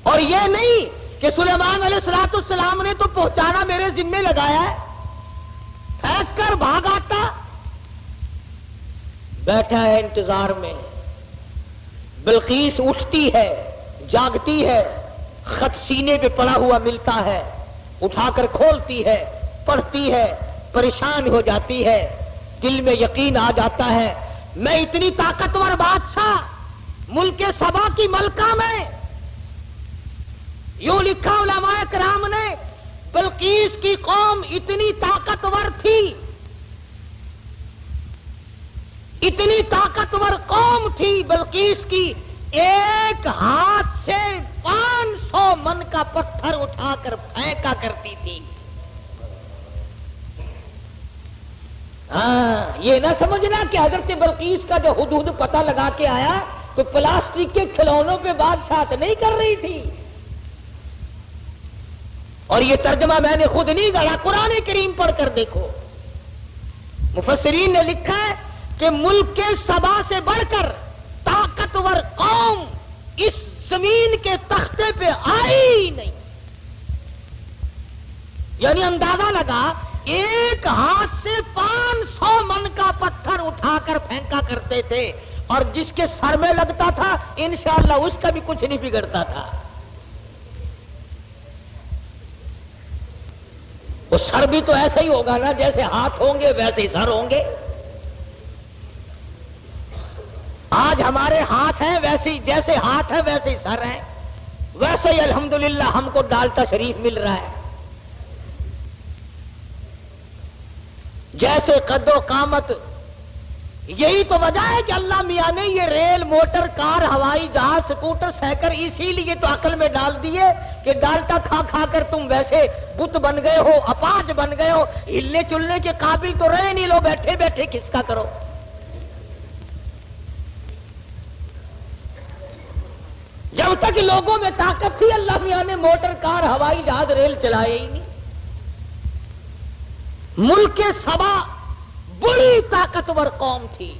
اور یہ نہیں کہ سلیمان علیہ السلام نے تو پہنچانا میرے ذمے لگایا ہے، پھینک کر بھاگ آتا، بیٹھا ہے انتظار میں۔ بلقیس اٹھتی ہے، جاگتی ہے، خط سینے پہ پڑا ہوا ملتا ہے، اٹھا کر کھولتی ہے، پڑھتی ہے، پریشان ہو جاتی ہے، دل میں یقین آ جاتا ہے میں اتنی طاقتور بادشاہ ملک سبا کی ملکہ میں، یوں لکھا علماء کرام نے، بلقیس کی قوم اتنی طاقتور تھی، اتنی طاقتور قوم تھی بلقیس کی، ایک ہاتھ سے 500 من کا پتھر اٹھا کر پھینکا کرتی تھی۔ ہاں، یہ نہ سمجھنا کہ حضرت بلقیس کا جو حدود پتہ لگا کے آیا تو پلاسٹک کے کھلونوں پہ بادشاہت نہیں کر رہی تھی۔ اور یہ ترجمہ میں نے خود نہیں گڑھا، قرآن کریم پڑھ کر دیکھو، مفسرین نے لکھا ہے کہ ملک کے سبا سے بڑھ کر طاقتور قوم اس زمین کے تختے پہ آئی ہی نہیں۔ یعنی اندازہ لگا ایک ہاتھ سے 500 من کا پتھر اٹھا کر پھینکا کرتے تھے، اور جس کے سر میں لگتا تھا انشاءاللہ اس کا بھی کچھ نہیں بگڑتا تھا. وہ سر بھی تو ایسا ہی ہوگا نا، جیسے ہاتھ ہوں گے ویسے ہی سر ہوں گے. آج ہمارے ہاتھ ہیں ویسے ہی، جیسے ہاتھ ہے ویسے ہی سر ہیں. ویسے ہی الحمدللہ ہم کو ڈالٹا شریف مل رہا ہے. جیسے قد و قامت، یہی تو وجہ ہے کہ اللہ میاں نے یہ ریل، موٹر، کار، ہوائی جہاز، سکوٹر، سائیکل اسی لیے تو عقل میں ڈال دیے کہ ڈالٹا کھا کھا کر تم ویسے بت بن گئے ہو، اپاہج بن گئے ہو، ہلنے چلنے کے قابل تو رہے نہیں، لو بیٹھے بیٹھے کس کا کرو. جب تک لوگوں میں طاقت تھی اللہ میاں نے موٹر، کار، ہوائی جہاز، ریل چلائے ہی نہیں. ملک سبا بڑی طاقتور قوم تھی.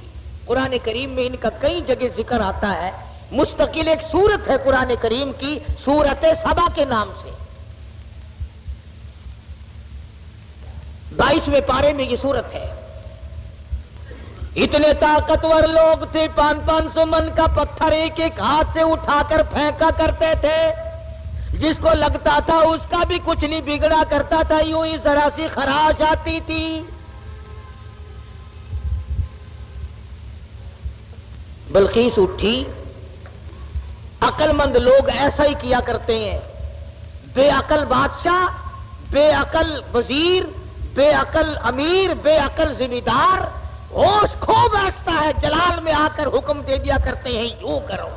قرآن کریم میں ان کا کئی جگہ ذکر آتا ہے. مستقل ایک سورت ہے قرآن کریم کی، سورت سبا کے نام سے. 22ویں پارے میں یہ سورت ہے. اتنے طاقتور لوگ تھے، 500 من کا پتھر ایک ایک ہاتھ سے اٹھا کر پھینکا کرتے تھے. جس کو لگتا تھا اس کا بھی کچھ نہیں بگڑا کرتا تھا، یوں ہی ذرا سی خراش آتی تھی. بلقیس اٹھی. عقل مند لوگ ایسا ہی کیا کرتے ہیں. بے عقل بادشاہ، بے عقل وزیر، بے عقل امیر، بے عقل ذمہ دار ہوش کھو بیٹھتا ہے، جلال میں آ کر حکم دے دیا کرتے ہیں یوں کرو.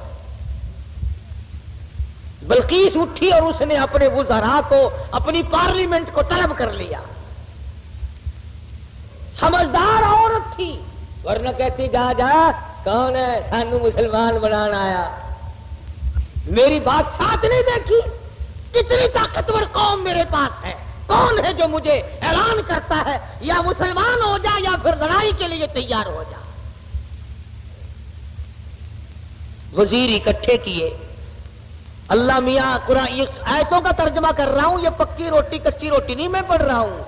بلقیس اٹھی اور اس نے اپنے وزراء کو، اپنی پارلیمنٹ کو طلب کر لیا. سمجھدار عورت تھی، ورنہ کہتی جا جا کون ہے سانو مسلمان بنانا آیا. میری بات ساتھ نہیں دیکھی، کتنی طاقتور قوم میرے پاس ہے. کون ہے جو مجھے اعلان کرتا ہے یا مسلمان ہو جا یا پھر لڑائی کے لیے تیار ہو جا. وزیر اکٹھے کیے. اللہ میاں قرآن یہ آیتوں کا ترجمہ کر رہا ہوں، یہ پکی روٹی کچی روٹی نہیں میں پڑھ رہا ہوں.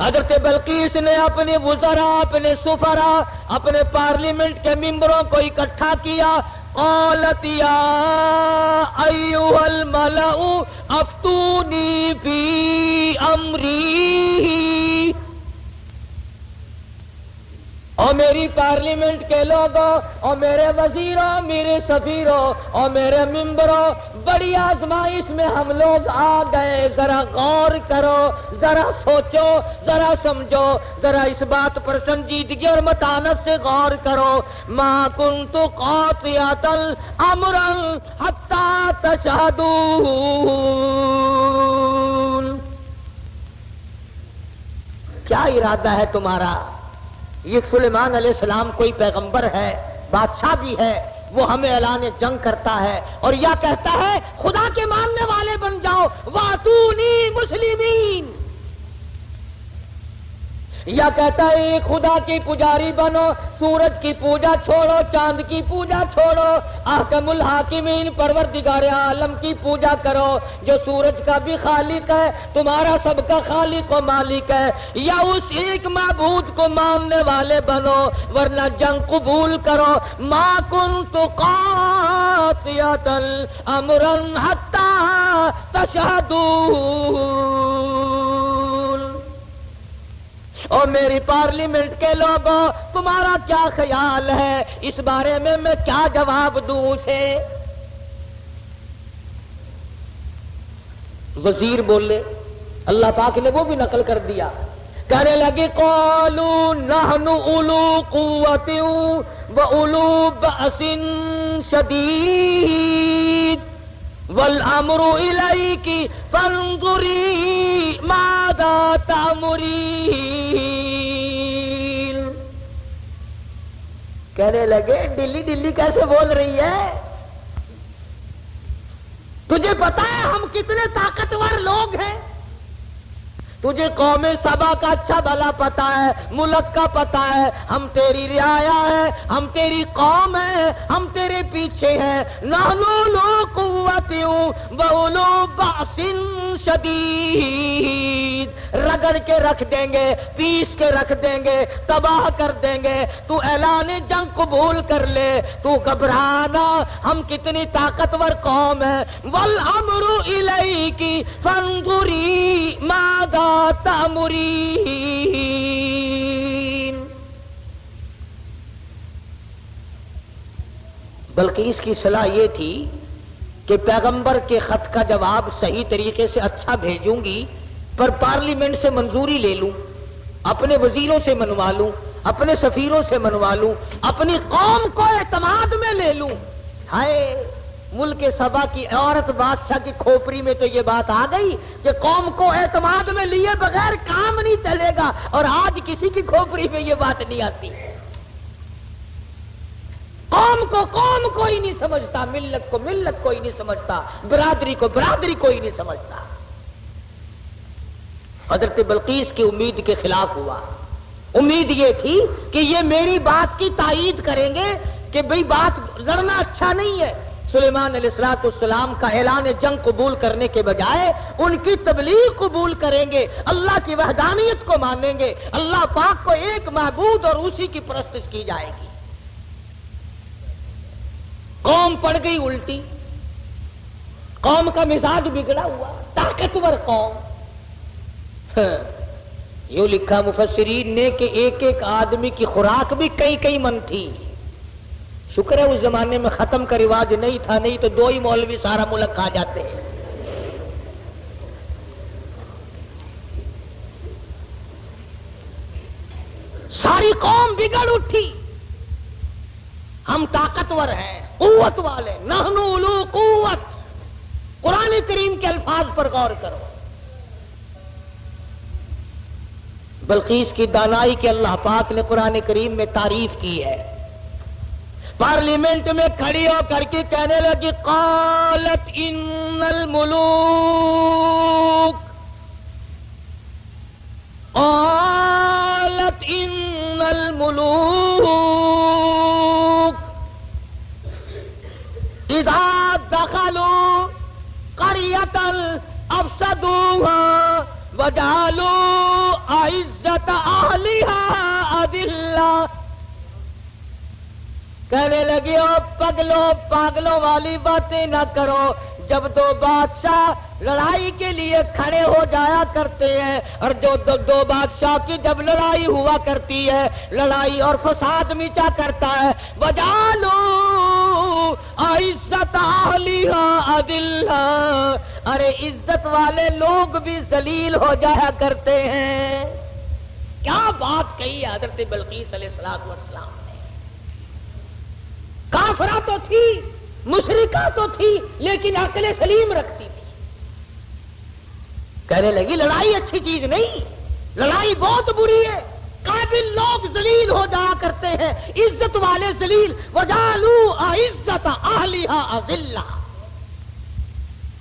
حضرت بلقیس نے اپنے وزراء، اپنے سفراء، اپنے پارلیمنٹ کے ممبروں کو اکٹھا کیا. قالت یا ایھا الملأ افتونی فی امری. اور میری پارلیمنٹ کے لوگوں، اور میرے وزیروں، میرے سفیروں اور میرے ممبروں، بڑی آزمائش میں ہم لوگ آ گئے. ذرا غور کرو، ذرا سوچو، ذرا سمجھو، ذرا اس بات پر سنجیدگی اور متانت سے غور کرو. ما کنت قاطعۃ امرا حتی تشہدون. کیا ارادہ ہے تمہارا؟ یہ سلیمان علیہ السلام کوئی پیغمبر ہے، بادشاہ بھی ہے، وہ ہمیں اعلان جنگ کرتا ہے اور یا کہتا ہے خدا کے ماننے والے بن جاؤ، واتونی مسلمین. یا کہتا ہے ایک خدا کی پجاری بنو، سورج کی پوجا چھوڑو، چاند کی پوجا چھوڑو، احکم الحاکمین پروردگار عالم کی پوجا کرو جو سورج کا بھی خالق ہے، تمہارا سب کا خالق و مالک ہے. یا اس ایک معبود کو ماننے والے بنو ورنہ جنگ قبول کرو. ما کنت قاطعۃ امرا حتی تشہدون. اور میری پارلیمنٹ کے لوگوں، تمہارا کیا خیال ہے اس بارے میں کیا جواب دوں اسے؟ وزیر بولے، اللہ پاک نے وہ بھی نقل کر دیا. کہنے لگے قالوا نحن اولو قوت و اولو بأس شدید والامر الیک فانظری ماذا تأمرین. کہنے لگے ڈلی ڈلی کیسے بول رہی ہے؟ تجھے پتا ہے ہم کتنے طاقتور لوگ ہیں؟ تجھے قوم سبا کا اچھا بھلا پتا ہے، ملک کا پتا ہے، ہم تیری رعایا ہے، ہم تیری قوم ہے، ہم تیرے پیچھے ہیں. نحن لو قوت و اولو بأس شدید، رگڑ کے رکھ دیں گے، پیس کے رکھ دیں گے، تباہ کر دیں گے، تو اعلان جنگ قبول کر لے، تو گھبرانا، ہم کتنی طاقتور قوم ہیں۔ والامر الیک فانظری ماذا تأمرین۔ بلقیس کی صلاح یہ تھی کہ پیغمبر کے خط کا جواب صحیح طریقے سے اچھا بھیجوں گی، پر پارلیمنٹ سے منظوری لے لوں، اپنے وزیروں سے منوا لوں، اپنے سفیروں سے منوا لوں، اپنی قوم کو اعتماد میں لے لوں۔ ہائے ملک سبا کی عورت بادشاہ کی کھوپڑی میں تو یہ بات آ گئی کہ قوم کو اعتماد میں لیے بغیر کام نہیں چلے گا، اور آج کسی کی کھوپڑی میں یہ بات نہیں آتی۔ قوم کو قوم کوئی نہیں سمجھتا، ملت کو ملت کوئی نہیں سمجھتا، برادری کو برادری کوئی نہیں سمجھتا۔ حضرت بلقیس کی امید کے خلاف ہوا۔ امید یہ تھی کہ یہ میری بات کی تائید کریں گے کہ بھئی بات لڑنا اچھا نہیں ہے۔ سلیمان علیہ السلام کا اعلان جنگ قبول کرنے کے بجائے ان کی تبلیغ قبول کریں گے، اللہ کی وحدانیت کو مانیں گے، اللہ پاک کو ایک معبود اور اسی کی پرستش کی جائے گی۔ قوم پڑ گئی الٹی، قوم کا مزاج بگڑا ہوا، طاقتور قوم۔ یوں لکھا مفسرین نے کہ ایک ایک آدمی کی خوراک بھی کئی کئی من تھی۔ شکر ہے اس زمانے میں ختم کا رواج نہیں تھا، نہیں تو 2 ہی مولوی سارا ملک کھا جاتے ہیں۔ ساری قوم بگڑ اٹھی، ہم طاقتور ہیں، قوت والے، نحن اولو قوت۔ قرآن کریم کے الفاظ پر غور کرو۔ بلقیس کی دانائی کے اللہ پاک نے قرآن کریم میں تعریف کی ہے۔ پارلیمنٹ میں کھڑی ہو کر کے کہنے لگی قالت ان الملوک، قالت ان الملوک اذا دخلوا قرية افسدوها وجعلوا عزت اہلها اذلہ۔ کہنے لگی او پاگلوں والی باتیں نہ کرو۔ جب 2 بادشاہ لڑائی کے لیے کھڑے ہو جایا کرتے ہیں، اور جو 2 بادشاہ کی جب لڑائی ہوا کرتی ہے، لڑائی اور فساد مچا کرتا ہے، وَجَعَلُوا عِزَّتَ أَهْلِهَا أَذِلَّةً، ارے عزت والے لوگ بھی ذلیل ہو جایا کرتے ہیں۔ کیا بات کہی حضرت بلقیس علیہ السلام نے۔ کافرہ تو تھی، مشرکہ تو تھی، لیکن عقل سلیم رکھتی تھی۔ کہنے لگی لڑائی اچھی چیز نہیں، لڑائی بہت بری ہے، قابل لوگ ذلیل ہو جایا کرتے ہیں، عزت والے ذلیل۔ وَجَعَلُوا عِزَّتَ أَهْلِهَا أَذِلَّةً،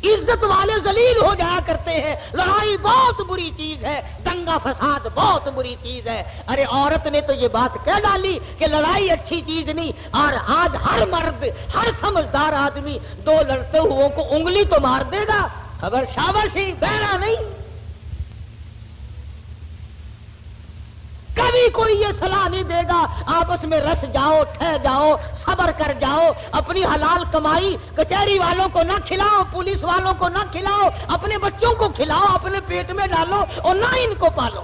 عزت والے ذلیل ہو جایا کرتے ہیں۔ لڑائی بہت بری چیز ہے، دنگا فساد بہت بری چیز ہے۔ ارے عورت نے تو یہ بات کہہ ڈالی کہ لڑائی اچھی چیز نہیں، اور آج ہر مرد، ہر سمجھدار آدمی 2 لڑتے ہوئوں کو انگلی تو مار دے گا، خبر شاباش ہی، بہرا نہیں۔ کبھی کوئی یہ صلاح نہیں دے گا آپس میں رس جاؤ، ٹھہ جاؤ، صبر کر جاؤ، اپنی حلال کمائی کچہری والوں کو نہ کھلاؤ، پولیس والوں کو نہ کھلاؤ، اپنے بچوں کو کھلاؤ، اپنے پیٹ میں ڈالو اور نہ ان کو پالو۔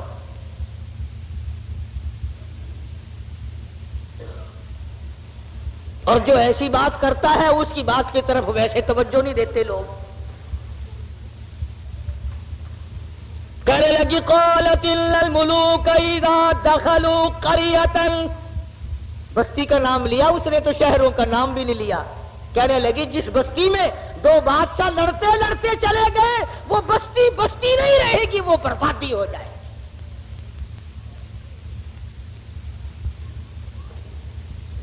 اور جو ایسی بات کرتا ہے اس کی بات کی طرف ویسے توجہ نہیں دیتے لوگ۔ کہنے لگی قالت ان الملوک اذا دخلوا قرية، بستی کا نام لیا اس نے تو شہروں کا نام بھی نہیں لیا۔ کہنے لگی جس بستی میں 2 بادشاہ لڑتے لڑتے چلے گئے، وہ بستی بستی نہیں رہے گی، وہ بربادی ہو جائے۔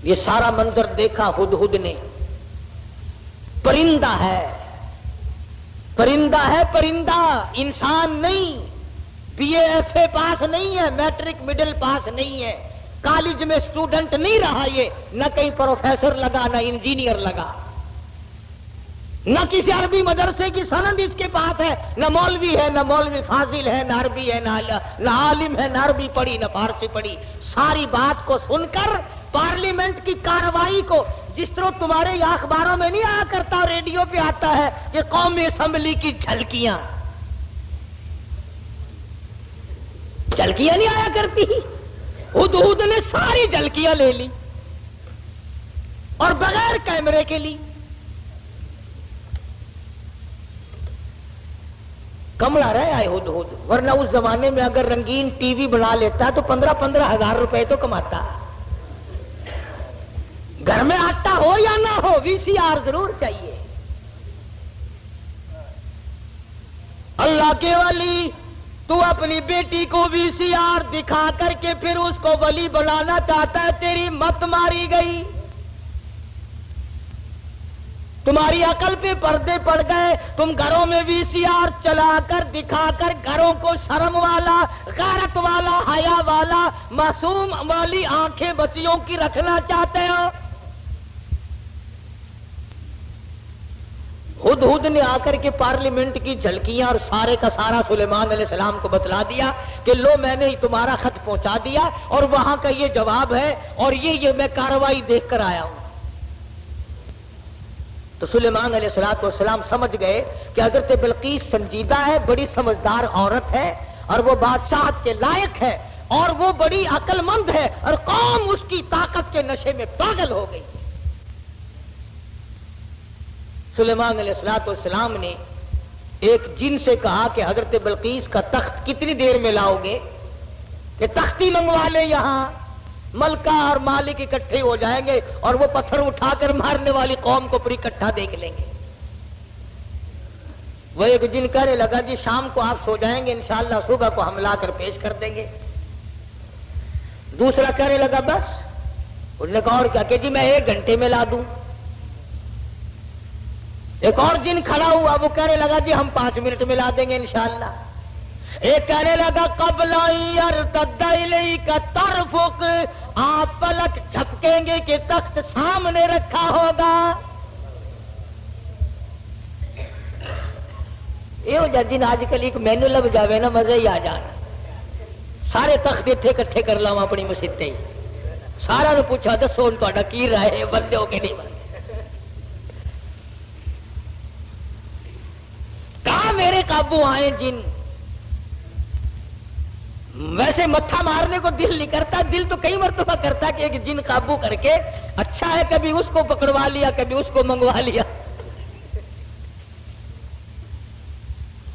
یہ سارا منظر دیکھا ہدہد نے۔ پرندہ ہے، پرندہ ہے، پرندہ، انسان نہیں۔ بی اے ایف اے پاس نہیں ہے، میٹرک مڈل پاس نہیں ہے، کالج میں اسٹوڈنٹ نہیں رہا، یہ نہ کہیں پروفیسر لگا نہ انجینئر لگا۔ نہ کسی عربی مدرسے کی سند اس کے پاس ہے، نہ مولوی ہے، نہ مولوی فاضل ہے، نہ عربی ہے، نہ عالم ہے، نہ عربی پڑھی نہ فارسی پڑھی. ساری بات کو سن کر پارلیمنٹ کی کارروائی کو، جس طرح تمہارے یہاں اخباروں میں نہیں آیا کرتا، ریڈیو پہ آتا ہے کہ قومی اسمبلی کی جھلکیاں نہیں آیا کرتی. ہدہد نے ساری جھلکیاں لے لی اور بغیر کیمرے کے لی. کمڑا رہا ہے ہدہد، ورنہ اس زمانے میں اگر رنگین ٹی وی بنا لیتا تو 15-15 ہزار روپے تو کماتا. گھر میں آتا ہو یا نہ ہو وی سی آر ضرور چاہیے. اللہ کے ولی، تو اپنی بیٹی کو وی سی آر دکھا کر کے پھر اس کو ولی بنانا چاہتا ہے، تیری مت ماری گئی. تمہاری عقل پہ پردے پڑ گئے. تم گھروں میں وی سی آر چلا کر دکھا کر گھروں کو شرم والا، غیرت والا، حیا والا، معصوم والی آنکھیں بچیوں کی رکھنا چاہتے ہو. ہدہد نے آ کر کے پارلیمنٹ کی جھلکیاں اور سارے کا سارا سلیمان علیہ السلام کو بتلا دیا کہ لو میں نے تمہارا خط پہنچا دیا اور وہاں کا یہ جواب ہے اور یہ میں کارروائی دیکھ کر آیا ہوں. تو سلیمان علیہ السلام سمجھ گئے کہ حضرت بلقیس سنجیدہ ہے، بڑی سمجھدار عورت ہے اور وہ بادشاہت کے لائق ہے اور وہ بڑی عقل مند ہے اور قوم اس کی طاقت کے نشے میں پاگل ہو گئی. سلیمان علیہ السلام نے ایک جن سے کہا کہ حضرت بلقیس کا تخت کتنی دیر میں لاؤ گے کہ تختی منگوا لے، یہاں ملکہ اور مالک اکٹھے ہو جائیں گے اور وہ پتھر اٹھا کر مارنے والی قوم کو پوری اکٹھا دیکھ لیں گے. وہ ایک جن کہنے لگا جی شام کو آپ سو جائیں گے، انشاءاللہ صبح کو ہم لا کر پیش کر دیں گے. دوسرا کہنے لگا بس. انہوں نے کہا اور کیا کہ جی میں 1 گھنٹے میں لا دوں. ایک اور جن کھڑا ہوا وہ کہنے لگا جی ہم 5 منٹ میں لا دیں گے انشاءاللہ. ایک کہنے لگا قبل یرتد الیک طرفک، آپ پلک جھپکیں گے کہ تخت سامنے رکھا ہوگا. یہ ہو جی آج کل ایک مینو لگ جاوے نا مزے ہی آ جانا. سارے تخت اتنے کٹھے کر لاؤں اپنی مسیطے ہی. سارا نے پوچھا دسو ہوں تا کی رائے ہے، بندے ہو کہ نہیں بندے. کہاں میرے قابو آئے جن. ویسے متھا مارنے کو دل نہیں کرتا، دل تو کئی مرتبہ کرتا کہ ایک جن قابو کر کے اچھا ہے کبھی اس کو پکڑوا لیا کبھی اس کو منگوا لیا.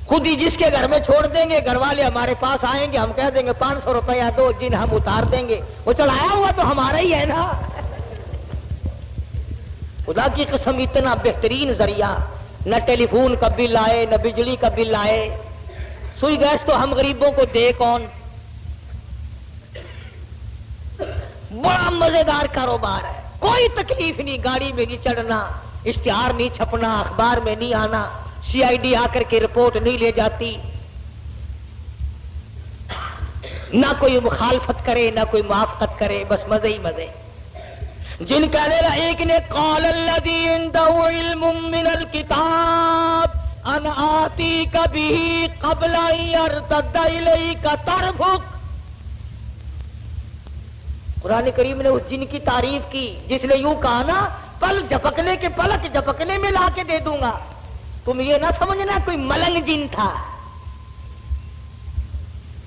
خود ہی جس کے گھر میں چھوڑ دیں گے گھر والے ہمارے پاس آئیں گے، ہم کہہ دیں گے 500 روپیہ دو، جن ہم اتار دیں گے. وہ چڑھایا ہوا تو ہمارا ہی ہے نا. خدا کی قسم اتنا بہترین ذریعہ، نہ ٹیلی فون کا بل آئے نہ بجلی کا بل آئے. سوئی گیس تو ہم غریبوں کو دے کون. بڑا مزیدار کاروبار ہے، کوئی تکلیف نہیں. گاڑی میں نہیں چڑھنا، اشتہار نہیں چھپنا، اخبار میں نہیں آنا، سی آئی ڈی آ کر کے رپورٹ نہیں لے جاتی، نہ کوئی مخالفت کرے نہ کوئی موافقت کرے، بس مزے ہی مزے. جن کہنے لگا ایک نے قال الذی عنده علم من الکتاب ان آتیک به قبل ان یرتد الیک طرفک. قرآن کریم نے اس جن کی تعریف کی جس نے یوں کہا نا پل جھپکنے کے پلک جھپکنے میں لا کے دے دوں گا. تم یہ نہ سمجھنا کوئی ملنگ جن تھا.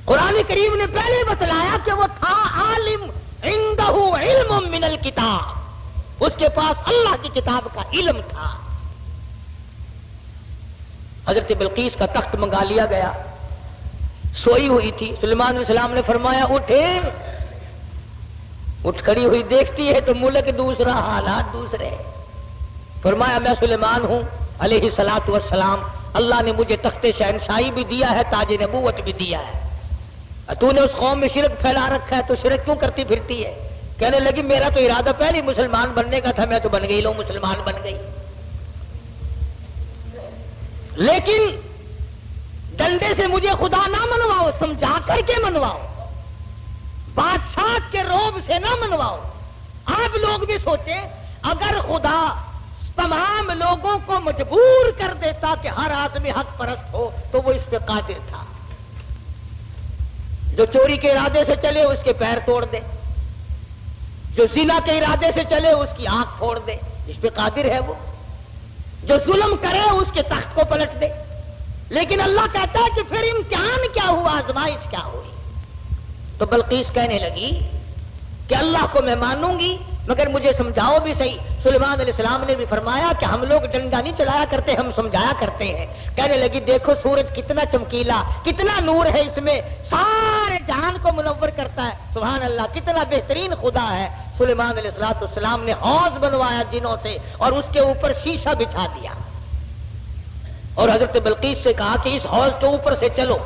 قرآن کریم نے پہلے بتلایا کہ وہ تھا عالم، عنده علم من الکتاب، اس کے پاس اللہ کی کتاب کا علم تھا. حضرت بلقیس کا تخت منگا لیا گیا، سوئی ہوئی تھی. سلیمان علیہ السلام نے فرمایا اٹھے. اٹھ کھڑی ہوئی دیکھتی ہے تو ملک دوسرا حالات دوسرے. فرمایا میں سلیمان ہوں علیہ الصلوۃ والسلام، اللہ نے مجھے تخت شہنشاہی بھی دیا ہے، تاج نبوت بھی دیا ہے. تو نے اس قوم میں شرک پھیلا رکھا ہے تو شرک کیوں کرتی پھرتی ہے. کہنے لگی میرا تو ارادہ پہلے مسلمان بننے کا تھا، میں تو بن گئی، لو مسلمان بن گئی. لیکن ڈنڈے سے مجھے خدا نہ منواؤ، سمجھا کر کے منواؤ، بادشاہ کے روب سے نہ منواؤ. آپ لوگ بھی سوچیں اگر خدا تمام لوگوں کو مجبور کر دیتا کہ ہر آدمی حق پرست ہو تو وہ اس پہ قادر تھا. جو چوری کے ارادے سے چلے اس کے پیر توڑ دے, جو زنا کے ارادے سے چلے اس کی آنکھ پھوڑ دے, اس پہ قادر ہے وہ. جو ظلم کرے اس کے تخت کو پلٹ دے. لیکن اللہ کہتا ہے کہ پھر امتحان کیا ہوا, آزمائش کیا ہوئی. تو بلقیس کہنے لگی کہ اللہ کو میں مانوں گی مگر مجھے سمجھاؤ بھی صحیح. سلیمان علیہ السلام نے بھی فرمایا کہ ہم لوگ ڈنڈا نہیں چلایا کرتے, ہم سمجھایا کرتے ہیں. کہنے لگی دیکھو سورج کتنا چمکیلا, کتنا نور ہے اس میں, سارے جہان کو منور کرتا ہے. سبحان اللہ, کتنا بہترین خدا ہے. سلیمان علیہ السلام نے حوض بنوایا جنوں سے اور اس کے اوپر شیشہ بچھا دیا اور حضرت بلقیس سے کہا کہ اس حوض کے اوپر سے چلو.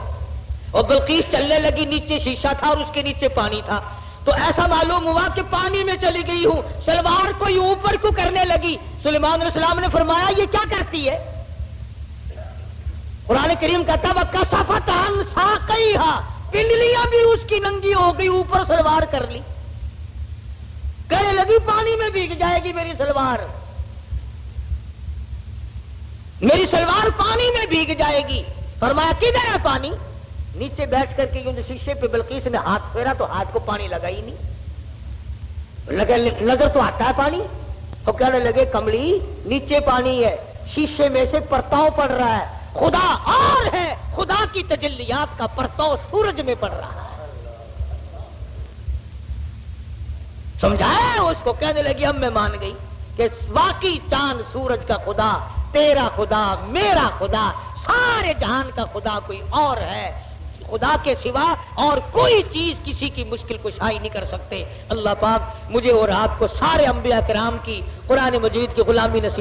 اور بلقیس چلنے لگی, نیچے شیشہ تھا اور اس کے نیچے پانی تھا. تو ایسا معلوم ہوا کہ پانی میں چلی گئی ہوں, سلوار کو یہ اوپر کو کرنے لگی. سلیمان علیہ السلام نے فرمایا یہ کیا کرتی ہے؟ قرآن کریم کہتا وَكَسَفَتْ عَنْ سَاقَيْهَا, پنڈلیاں بھی اس کی ننگی ہو گئی, اوپر سلوار کر لی. کہنے لگی پانی میں بھیگ جائے گی میری سلوار, میری سلوار پانی میں بھیگ جائے گی. فرمایا کدھر ہے پانی؟ نیچے بیٹھ کر کے یوں شیشے پہ بلقیس نے ہاتھ پھیرا تو ہاتھ کو پانی لگا ہی نہیں. نظر تو آتا ہے پانی. تو کہنے لگے کملی نیچے پانی ہے, شیشے میں سے پرتاؤ پڑ رہا ہے. خدا اور ہے, خدا کی تجلیات کا پرتاؤ سورج میں پڑ رہا ہے. سمجھایا اس کو. کہنے لگی اب میں مان گئی کہ واقعی چاند سورج کا خدا, تیرا خدا, میرا خدا, سارے جہان کا خدا کوئی اور ہے. خدا کے سوا اور کوئی چیز کسی کی مشکل کشائی نہیں کر سکتے. اللہ پاک مجھے اور آپ کو سارے انبیاء کرام کی قرآن مجید کی غلامی نصیب